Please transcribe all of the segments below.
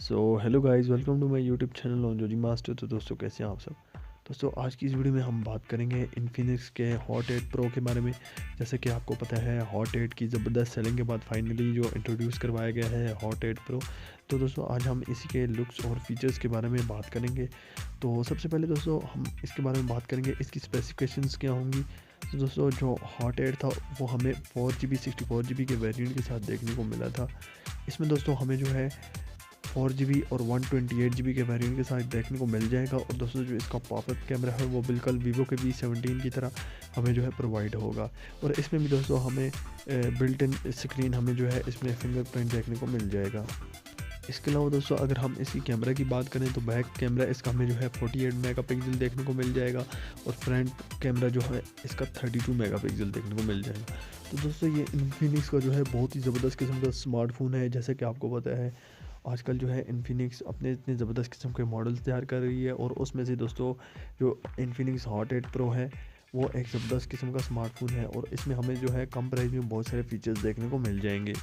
So hello guys, welcome to my YouTube channel ऑनजोजी master. तो दोस्तों, कैसे हैं आप सब। दोस्तों, आज की इस वीडियो में हम बात करेंगे इन्फिनिक्स के हॉट 8 प्रो के बारे में। जैसे कि आपको पता है, हॉट 8 की ज़बरदस्त सेलिंग के बाद फाइनली जो इंट्रोड्यूस करवाया गया है हॉट 8 प्रो। तो दोस्तों, आज हम इसी के लुक्स और फीचर्स के बारे में बात करेंगे। तो सबसे पहले दोस्तों, हम इसके बारे में बात करेंगे इसकी स्पेसिफिकेशंस क्या होंगी। तो दोस्तों, जो हॉट 8 था वो हमें 4GB 64GB के वेरिएंट के साथ देखने को मिला था। इसमें दोस्तों हमें जो है 4GB और 128GB के वेरिएंट के साथ देखने को मिल जाएगा। और दोस्तों, जो इसका पॉपअप कैमरा है वो बिल्कुल वीवो के V17 की तरह हमें जो है प्रोवाइड होगा। और इसमें भी दोस्तों हमें बिल्ट इन स्क्रीन हमें जो है इसमें फिंगरप्रिंट देखने को मिल जाएगा। इसके अलावा दोस्तों, अगर हम इसकी कैमरा की बात करें तो बैक कैमरा इसका हमें जो है 48 मेगापिक्सल देखने को मिल जाएगा। और फ्रंट कैमरा जो है इसका 32 मेगापिक्सल देखने को मिल जाएगा। तो दोस्तों, ये इन्फिनिक्स का जो है बहुत ही ज़बरदस्त किस्म का स्मार्टफोन है। जैसे कि आपको पता है, आजकल जो है इन्फिनिक्स अपने इतने ज़बरदस्त किस्म के मॉडल्स तैयार कर रही है। और उसमें से दोस्तों, जो इन्फिनिक्स हॉट 8 प्रो है वो एक ज़बरदस्त किस्म का स्मार्टफोन है। और इसमें हमें जो है कम प्राइस में बहुत सारे फीचर्स देखने को मिल जाएंगे।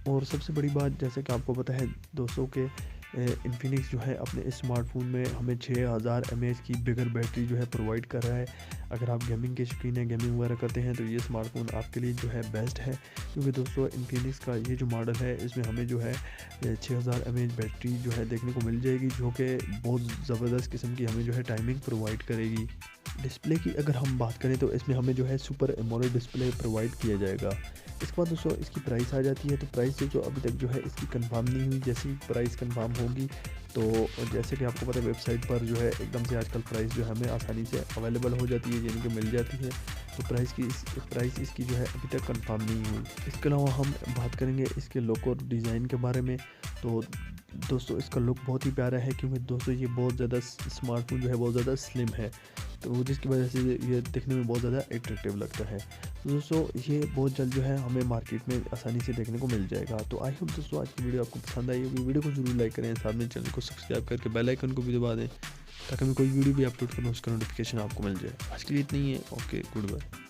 और सबसे बड़ी बात, जैसे कि आपको पता है दोस्तों के इन्फिनिक्स जो है अपने इस स्मार्टफोन में हमें 6000 mAh की बिगर बैटरी जो है प्रोवाइड कर रहा है। अगर आप गेमिंग के शौकीन हैं, गेमिंग वगैरह करते हैं, तो ये स्मार्टफोन आपके लिए जो है बेस्ट है। क्योंकि दोस्तों, इन्फिनिक्स का ये जो मॉडल है इसमें हमें जो है 6000 mAh बैटरी जो है देखने को मिल जाएगी, जो कि बहुत ज़बरदस्त किस्म की हमें जो है टाइमिंग प्रोवाइड करेगी। डिस्प्ले की अगर हम बात करें तो इसमें हमें जो है सुपर एमोलेड डिस्प्ले प्रोवाइड किया जाएगा। इसके बाद दोस्तों इसकी प्राइस आ जाती है। तो प्राइस जो अभी तक जो है इसकी कंफर्म नहीं हुई। जैसे ही प्राइस कंफर्म होगी तो जैसे कि आपको पता है वेबसाइट पर जो है एकदम से आजकल प्राइस जो है हमें आसानी से अवेलेबल हो जाती है, यानी कि मिल जाती है। तो प्राइस इसकी जो है अभी तक कंफर्म नहीं हुई। इसके अलावा हम बात करेंगे इसके लुक और डिज़ाइन के बारे में। तो दोस्तों, इसका लुक बहुत ही प्यारा है, क्योंकि दोस्तों ये बहुत ज़्यादा स्मार्टफोन जो है बहुत ज़्यादा स्लिम है, तो जिसकी वजह से ये दिखने में बहुत ज़्यादा एट्रैक्टिव लगता है। तो दोस्तों, ये बहुत जल्द जो है हमें मार्केट में आसानी से देखने को मिल जाएगा। तो आई होप दोस्तों आज की वीडियो आपको पसंद आई होगी। वीडियो को जरूर लाइक करें, साथ में चैनल को सब्सक्राइब करके बेल आइकन को भी दबा दें, ताकि मैं कोई वीडियो भी अपलोड करूँ उसका नोटिफिकेशन आपको मिल जाए। आज के लिए इतना ही है। Okay, good bye.